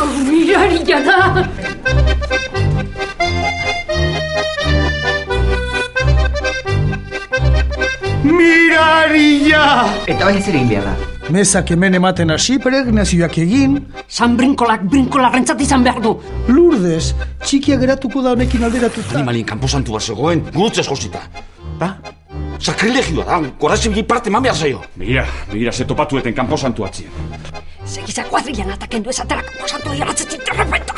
Miraria da! Miraria! Eta baina zer egin behar da? Mezak hemen ematen hasi, pregnazioak egin. San brinkolarrentzat izan behar du. Lourdes, txikia geratuko da honekin alderatuta. Animalien kanposantua zegoen, gurutzez josita. Ba? Sakrilegioa da, gorazibili parte eman behar zaio. Begira, ze topatueten kanposantua atzien. Segiza kuadrilan atakendu esatera kanposantua jaratzen terrepenta.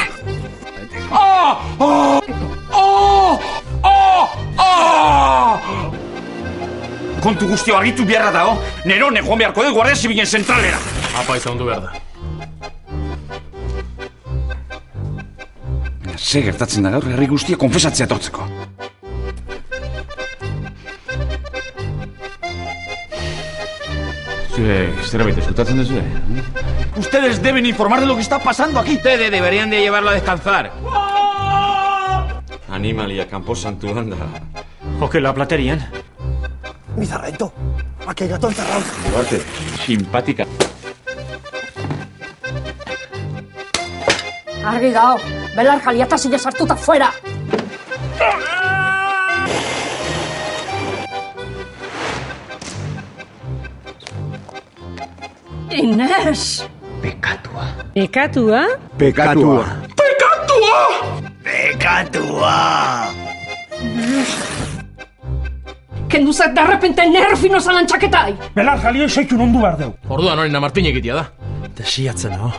Kontu guztio argitu beharra dago, Nerone joan beharko dut Guardia Zibilen zentralera. Apa izandu behar da. Ze gertatzen da gaur, herri guztia konfesatzea etortzeko. Zerbait eskutatzen duzu, Ustedes deben informar de lo que está pasando aquí. Ustedes deberían de llevarlo a descansar. Animalia kanposantuan da. O que la platerían. Bizarrento, aquí hay gato encerrado. Duarte, simpática. Argi dao, belar jaliata zile sartuta fuera! Inés! Pekatua. Pekatua? Pekatua. Pekatua! Kenduzak de repente nerfino zalantxaketai! Belar jalio seitun ondu behar deu. Orduan hori Martin egitea da. Desiatzen, no?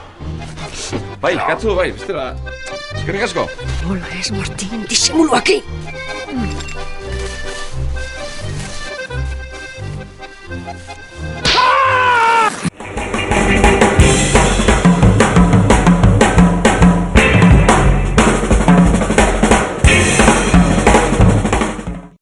Bai, katzu, bai, bestela. Eskerrik asko. Hola, es Martín, disimulu aquí!